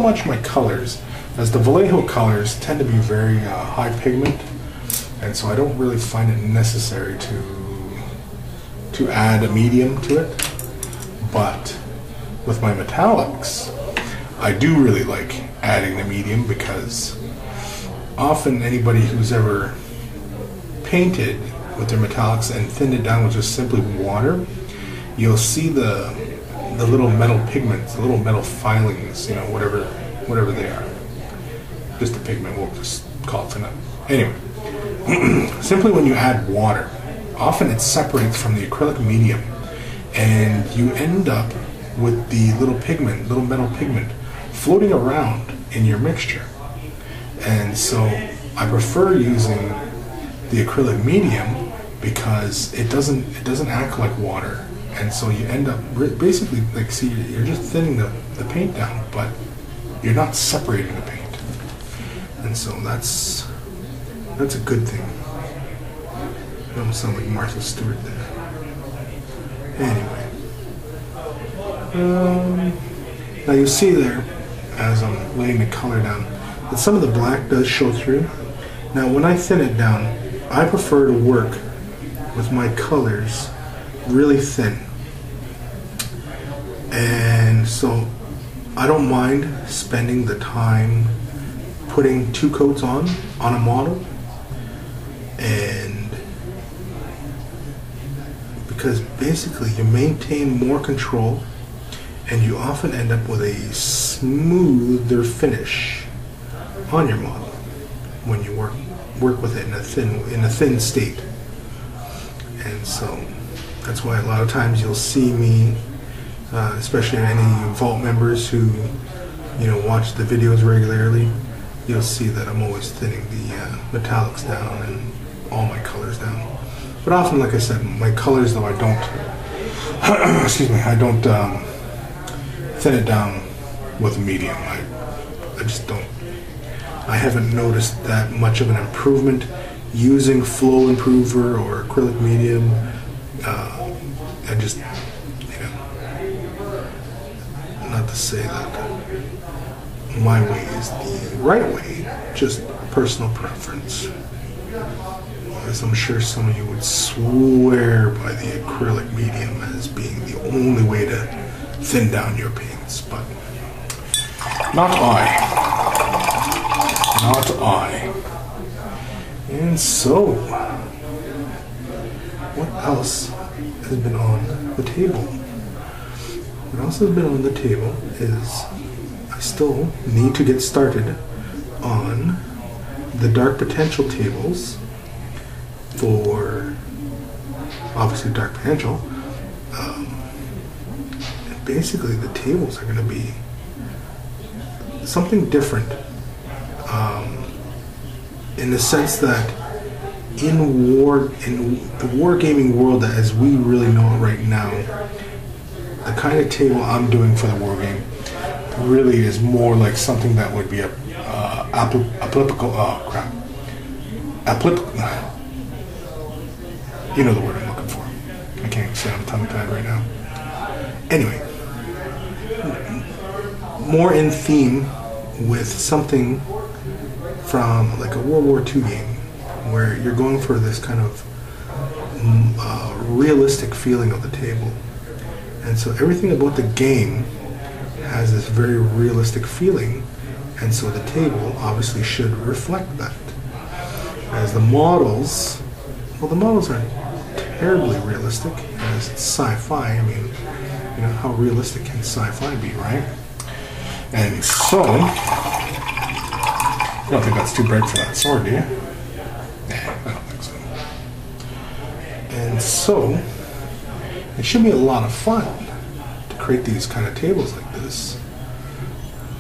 much my colors, as the Vallejo colors tend to be very high pigment, and so I don't really find it necessary to add a medium to it. But with my metallics, I do really like adding the medium, because often anybody who's ever painted with their metallics and thinned it down with just simply water, you'll see the little metal pigments, the little metal filings, you know, whatever they are. Just a pigment, we'll just call it tonight. Anyway, simply when you add water, often it separates from the acrylic medium, and you end up with the little pigment, little metal pigment, floating around in your mixture. And so I prefer using the acrylic medium because it doesn't act like water, and so you end up basically, like, see, you're just thinning the paint down, but you're not separating the paint, and so that's a good thing. I almost sound like Martha Stewart there. Anyway, now you see there, as I'm laying the color down, that some of the black does show through. Now when I thin it down, I prefer to work with my colors really thin, and so I don't mind spending the time putting 2 coats on a model, and because basically you maintain more control, and you often end up with a smoother finish on your model when you work with it in a thin state. And so that's why a lot of times you'll see me, especially any Vault members who, you know, watch the videos regularly, you'll see that I'm always thinning the metallics down and all my colors down. But often, like I said, my colors, though, I don't excuse me, I don't thin it down with a medium. I just don't. I haven't noticed that much of an improvement using Flow Improver or acrylic medium. I just, you know, not to say that my way is the right way, just personal preference. As I'm sure some of you would swear by the acrylic medium as being the only way to thin down your paints, but not I. Not I. And so, what else has been on the table? What else has been on the table is I still need to get started on the dark potential tables for, obviously, dark potential. And basically the tables are going to be something different, in the sense that in the wargaming world as we really know it right now, the kind of table I'm doing for the wargame really is more like something that would be applicable. Oh crap! You know the word I'm looking for. I can't say I'm tongue-tied right now. Anyway, more in theme with something from like a World War II game, where you're going for this kind of realistic feeling of the table. And so everything about the game has this very realistic feeling, and so the table obviously should reflect that. As the models, well, the models aren't terribly realistic, as it's sci-fi. I mean, you know, how realistic can sci-fi be, right? And so, I don't think that's too bright for that sword, do you? Nah, I don't think so. And so, it should be a lot of fun to create these kind of tables like this,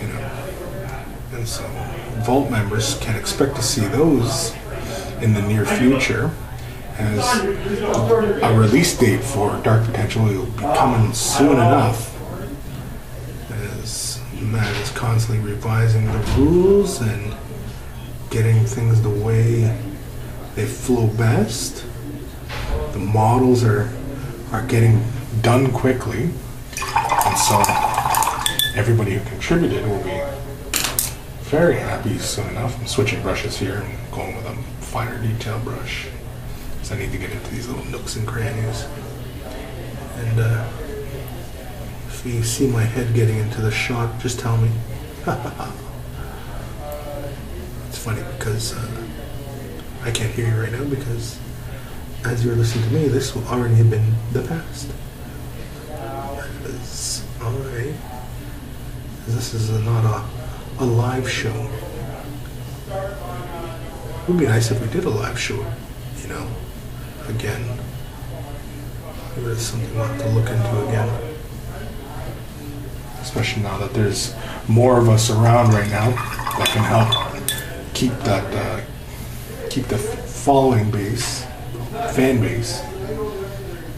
you know. And so, Vault members can expect to see those in the near future, as a release date for Dark Potential will be coming soon enough, as Matt is constantly revising the rules and getting things the way they flow best. The models are getting done quickly, and so everybody who contributed will be very happy soon enough. I'm switching brushes here and going with a finer detail brush. So I need to get into these little nooks and crannies. And if you see my head getting into the shot, just tell me. It's funny because I can't hear you right now because as you're listening to me, this will already have been the past. This is not a live show. It would be nice if we did a live show, you know, again. Maybe it's something we'll have to look into again. Especially now that there's more of us around right now that can help keep that, keep the fan base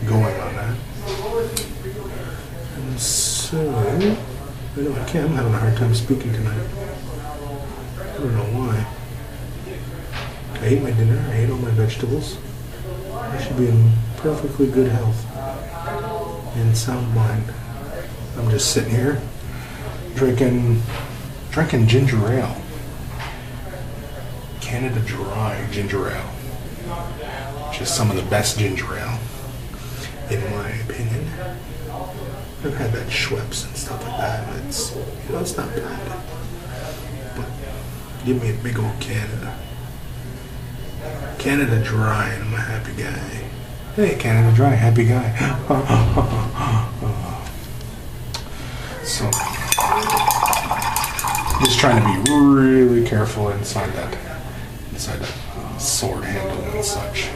going on that. And so, I know I'm having a hard time speaking tonight. I don't know why. I ate my dinner, I ate all my vegetables. I should be in perfectly good health and sound mind. I'm just sitting here drinking ginger ale. Canada Dry ginger ale. Which is some of the best ginger ale, in my opinion. I've had that Schweppes and stuff like that. It's, you know, it's not bad. But give me a big old Canada Dry, and I'm a happy guy. Hey, Canada Dry, happy guy. So, just trying to be really careful inside that sword handle and such.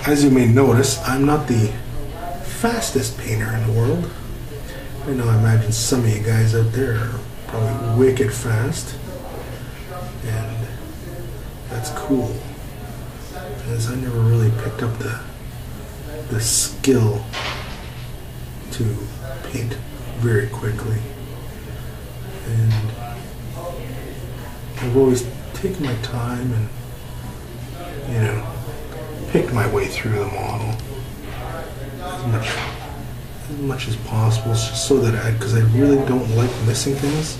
As you may notice, I'm not the fastest painter in the world. I know, I imagine some of you guys out there are probably wicked fast. And that's cool. Because I never really picked up the skill to paint very quickly. And I've always taken my time and, you know, picked my way through the model as much as possible, just so that because I really don't like missing things,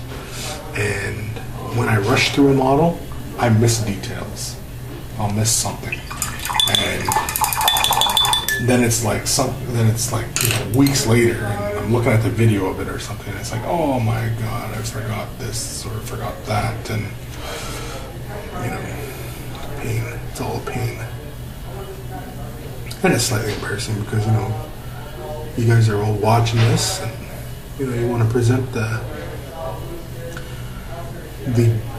and when I rush through a model, I miss details. I'll miss something, and then it's like you know, weeks later, and I'm looking at the video of it or something, and it's like, oh my god, I forgot this or forgot that, and you know, pain. It's all a pain. And it's slightly embarrassing because, you know, you guys are all watching this, and, you know, you want to present the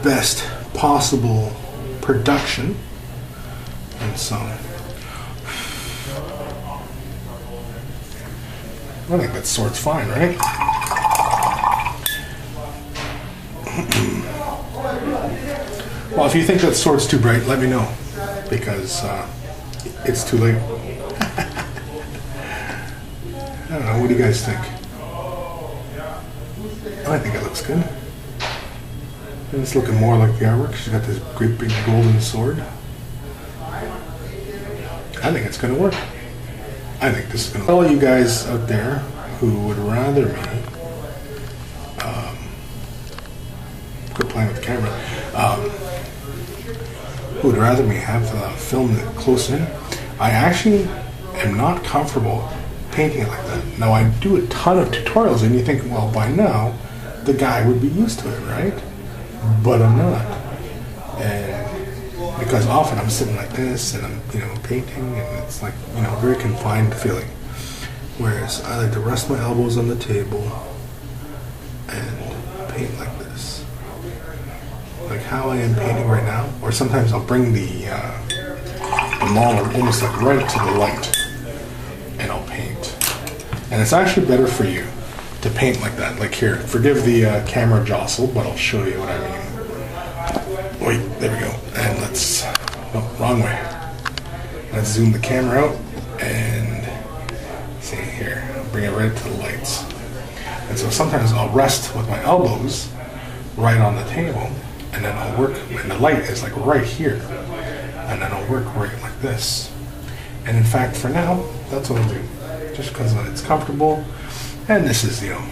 best possible production, and so I think that sword's fine, right? Well, if you think that sword's too bright, let me know, because it's too late. I don't know, what do you guys think? I think it looks good. And it's looking more like the artwork. She's got this great big golden sword. I think it's going to work. I think this is going to work. All you guys out there who would rather me quit playing with the camera, who would rather me have filmed it close in, I actually am not comfortable painting it like that. Now, I do a ton of tutorials, and you think, well, by now the guy would be used to it, right? But I'm not. And because often I'm sitting like this and I'm, you know, painting, and it's like, you know, very confined feeling. Whereas I like to rest my elbows on the table and paint like this. Like how I am painting right now. Or sometimes I'll bring the model almost like right to the light, and I'll paint. And it's actually better for you to paint like that. Like here, forgive the camera jostle, but I'll show you what I mean. Wait, there we go. And let's, no, wrong way. Let's zoom the camera out and see here, bring it right to the lights. And so sometimes I'll rest with my elbows right on the table, and then I'll work, and the light is like right here, and then I'll work right like this. And in fact, for now, that's what I'll do, just because it's comfortable, and this is, you know,